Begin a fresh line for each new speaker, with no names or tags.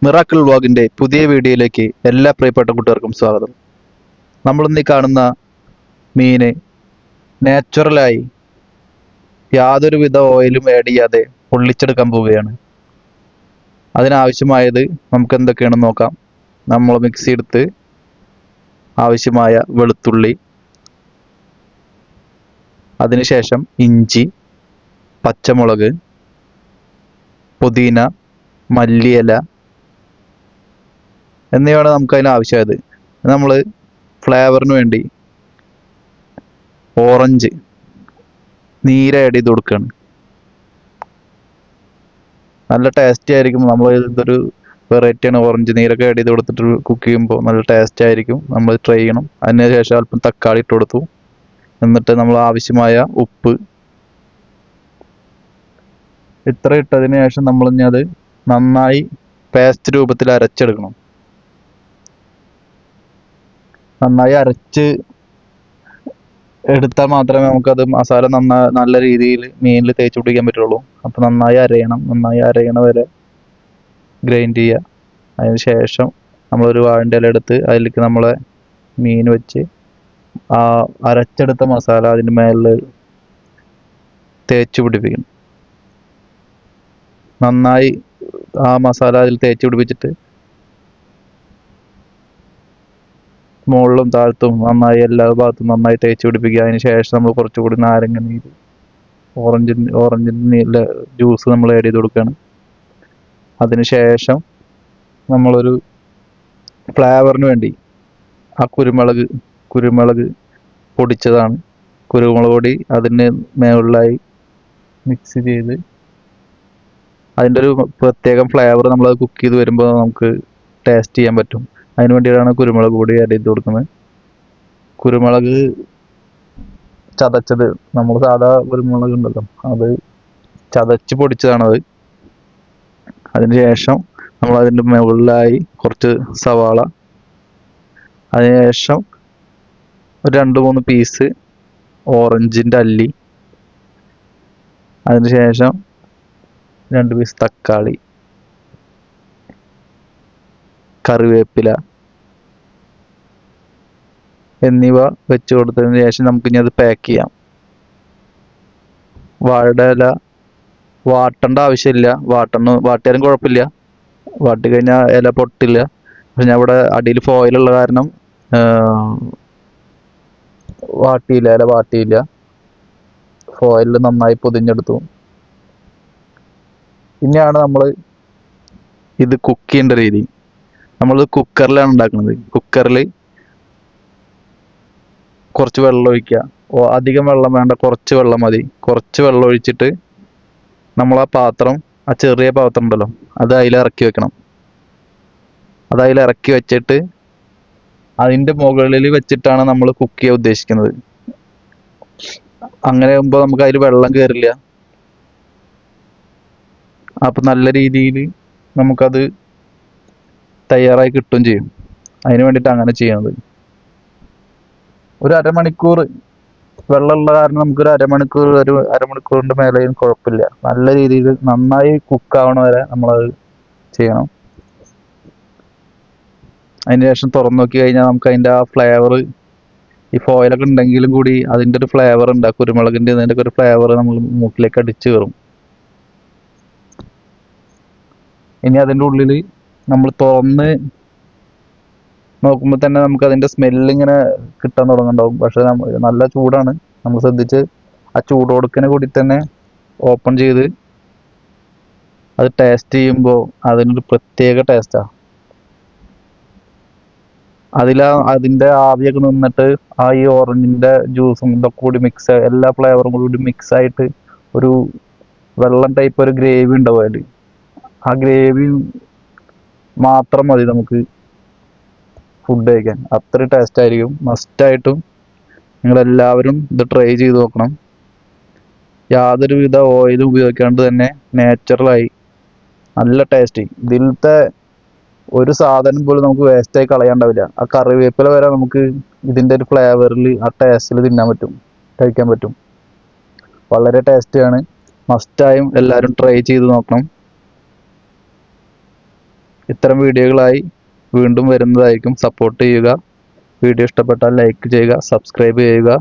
Miracle വ്ളോഗിന്റെ പുതിയ വീഡിയോയിലേക്ക് എല്ലാ പ്രിയപ്പെട്ട കൂട്ടുകാർക്കും സ്വാഗതം. നമ്മളിന്ന് ഈ കാണുന്ന മീന് നാച്ചുറലായി യാതൊരുവിധ ഓയിലും ആഡ് ചെയ്യാതെ പൊള്ളിച്ചെടുക്കാൻ പോവുകയാണ്. അതിനാവശ്യമായത് നമുക്ക് എന്തൊക്കെയാണെന്ന് നോക്കാം. നമ്മൾ മിക്സി എടുത്ത് ആവശ്യമായ വെളുത്തുള്ളി, അതിനുശേഷം ഇഞ്ചി, പച്ചമുളക്, പുതിന, മല്ലിയില എന്നിവയാണ് നമുക്ക് അതിന് ആവശ്യമായത്. നമ്മൾ ഫ്ലേവറിന് വേണ്ടി ഓറഞ്ച് നീര് ആഡ് ചെയ്ത് കൊടുക്കുകയാണ്. നല്ല ടേസ്റ്റി ആയിരിക്കും. നമ്മൾ ഇതൊരു വെറൈറ്റിയാണ്. ഓറഞ്ച് നീരൊക്കെ ആഡ് ചെയ്ത് കൊടുത്തിട്ട് കുക്ക് ചെയ്യുമ്പോൾ നല്ല ടേസ്റ്റ് ആയിരിക്കും. നമ്മൾ ട്രൈ ചെയ്യണം. അതിന് ശേഷം അല്പം തക്കാളി ഇട്ട് കൊടുത്തു. എന്നിട്ട് നമ്മൾ ആവശ്യമായ ഉപ്പ് ഇത്ര ഇട്ടതിന് ശേഷം നമ്മൾ ഇനി അത് നന്നായി പേസ്റ്റ് രൂപത്തിൽ അരച്ചെടുക്കണം. നന്നായി അരച്ച് എടുത്താൽ മാത്രമേ നമുക്കത് മസാല നല്ല രീതിയിൽ മീനിൽ തേച്ച് പിടിക്കാൻ പറ്റുള്ളൂ. അപ്പോൾ നന്നായി അരയണം. നന്നായി അരയണ വരെ ഗ്രൈൻഡ് ചെയ്യുക. അതിന് ശേഷം നമ്മളൊരു വാഴൻ്റെ ഇല എടുത്ത് അതിലേക്ക് നമ്മളെ മീൻ വെച്ച് ആ അരച്ചെടുത്ത മസാല അതിൻ്റെ മേലിൽ തേച്ച് പിടിപ്പിക്കണം. നന്നായി ആ മസാല അതിൽ തേച്ച് പിടിപ്പിച്ചിട്ട് മുകളിലും താഴത്തും നന്നായി എല്ലാ ഭാഗത്തും നന്നായി തേച്ച് പിടിപ്പിക്കുക. അതിന് ശേഷം നമ്മൾ കുറച്ചുകൂടി നാരങ്ങ നീര്, ഓറഞ്ചിൻ്റെ ജ്യൂസ് നമ്മൾ ആഡ് ചെയ്ത് കൊടുക്കുകയാണ്. അതിന് ശേഷം നമ്മളൊരു ഫ്ലേവറിന് വേണ്ടി ആ കുരുമുളക് പൊടിച്ചതാണ്. കുരുമുളക് പൊടി അതിന് മുകളിലായി മിക്സ് ചെയ്ത് അതിൻ്റെ ഒരു പ്രത്യേകം ഫ്ലേവർ നമ്മൾ കുക്ക് ചെയ്ത് വരുമ്പോൾ നമുക്ക് ടേസ്റ്റ് ചെയ്യാൻ പറ്റും. അതിന് വേണ്ടിയിട്ടാണ് കുരുമുളക് പൊടി ആഡ് ചെയ്ത് കൊടുക്കുന്നത്. കുരുമുളക് ചതച്ചത്, നമ്മൾ സാധാ കുരുമുളക് ഉണ്ടല്ലോ, അത് ചതച്ച് പൊടിച്ചതാണത്. അതിന് ശേഷം നമ്മൾ അതിൻ്റെ മുകളിലായി കുറച്ച് സവാള, അതിനുശേഷം ഒരു 2-3 പീസ് ഓറഞ്ചിൻ്റെ അല്ലി, അതിനുശേഷം 2 പീസ് തക്കാളി, കറിവേപ്പില എന്നിവ വെച്ച് കൊടുത്തതിന് ശേഷം നമുക്കിനി അത് പാക്ക് ചെയ്യാം. വാഴയുടെ ഇല വാട്ടേണ്ട ആവശ്യമില്ല. വാട്ടിയാലും കുഴപ്പമില്ല. വാട്ടി കഴിഞ്ഞാൽ ഇല പൊട്ടില്ല. പക്ഷെ ഞാൻ ഇവിടെ അടിയിൽ ഫോയിലുള്ള കാരണം ഇല വാട്ടിയില്ല. ഫോയിലിൽ നന്നായി പൊതിഞ്ഞെടുത്തു. ഇനിയാണ് നമ്മൾ ഇത് കുക്ക് ചെയ്യേണ്ട രീതി. നമ്മൾ കുക്കറിലാണ് ഉണ്ടാക്കുന്നത്. കുക്കറിൽ കുറച്ച് വെള്ളം ഒഴിക്കുക. അധികം വെള്ളം വേണ്ട, കുറച്ച് വെള്ളം മതി. കുറച്ച് വെള്ളം ഒഴിച്ചിട്ട് നമ്മൾ ആ ചെറിയ പാത്രം ഉണ്ടല്ലോ, അത് അതിൽ ഇറക്കി വെക്കണം. അത് അതിൽ ഇറക്കി വെച്ചിട്ട് അതിൻ്റെ മുകളിൽ വെച്ചിട്ടാണ് നമ്മൾ കുക്ക് ചെയ്യാൻ ഉദ്ദേശിക്കുന്നത്. അങ്ങനെ ആകുമ്പോൾ നമുക്ക് അതിൽ വെള്ളം കയറില്ല. അപ്പം നല്ല രീതിയിൽ നമുക്കത് തയ്യാറായി കിട്ടുകയും ചെയ്യും. അതിന് വേണ്ടിയിട്ട് അങ്ങനെ ചെയ്യുന്നത്. ഒരു അരമണിക്കൂർ വെള്ളമുള്ള കാരണം നമുക്കൊരു അരമണിക്കൂറിൻ്റെ മേലെയും കുഴപ്പമില്ല. നല്ല രീതിയിൽ നന്നായി കുക്കാവണ വരെ നമ്മളത് ചെയ്യണം. അതിന് ശേഷം തുറന്നു നോക്കി കഴിഞ്ഞാൽ നമുക്ക് അതിൻ്റെ ആ ഫ്ലേവർ, ഈ ഫോയിലൊക്കെ ഉണ്ടെങ്കിലും കൂടി അതിൻ്റെ ഒരു ഫ്ലേവർ ഉണ്ട്. ആ കുരുമുളകിൻ്റെ ഇതിൻ്റെ ഒരു ഫ്ലേവർ നമ്മൾ മൂക്കിലേക്ക് അടിച്ചു കയറും. ഇനി അതിൻ്റെ ഉള്ളിൽ നമ്മൾ തുറന്ന് നോക്കുമ്പോൾ തന്നെ നമുക്ക് അതിൻ്റെ സ്മെല്ലിങ്ങനെ കിട്ടാൻ തുടങ്ങുന്നുണ്ടാവും. പക്ഷെ നല്ല ചൂടാണ്. നമ്മൾ ശ്രദ്ധിച്ച് ആ ചൂടോടുക്കനെ കൂടി തന്നെ ഓപ്പൺ ചെയ്ത് അത് ടേസ്റ്റ് ചെയ്യുമ്പോൾ അതിനൊരു പ്രത്യേക ടേസ്റ്റാണ്. അതിൻ്റെ ആവിയൊക്കെ നിന്നിട്ട് ഈ ഓറഞ്ചിൻ്റെ ജ്യൂസും ഇതൊക്കെ കൂടി എല്ലാ ഫ്ലേവറും കൂടി മിക്സ് ആയിട്ട് ഒരു വെള്ളം ടൈപ്പ് ഒരു ഗ്രേവി ഉണ്ടാവും അതിൽ. ആ ഗ്രേവി മാത്രം മതി നമുക്ക് ഫുഡ് കഴിക്കാൻ. അത്ര ടേസ്റ്റ് ആയിരിക്കും. മസ്റ്റായിട്ടും നിങ്ങളെല്ലാവരും ഇത് ട്രൈ ചെയ്ത് നോക്കണം. യാതൊരുവിധ ഓയിലും ഉപയോഗിക്കാണ്ട് തന്നെ നാച്ചുറലായി നല്ല ടേസ്റ്റ്. ഇതിലത്തെ ഒരു സാധനം പോലും നമുക്ക് വേസ്റ്റായി കളയാണ്ടാവില്ല. ആ കറിവേപ്പില വരെ നമുക്ക് ഇതിൻ്റെ ഒരു ഫ്ലേവറിൽ ആ ടേസ്റ്റിൽ കഴിക്കാൻ പറ്റും. വളരെ ടേസ്റ്റിയാണ്. മസ്റ്റായും എല്ലാവരും ട്രൈ ചെയ്ത് നോക്കണം. ഇത്തരം വീഡിയോകളായി വീണ്ടും വരുന്നതായിരിക്കും. സപ്പോർട്ട് ചെയ്യുക. വീഡിയോ ഇഷ്ടപ്പെട്ടാൽ ലൈക്ക് ചെയ്യുക, സബ്സ്ക്രൈബ് ചെയ്യുക.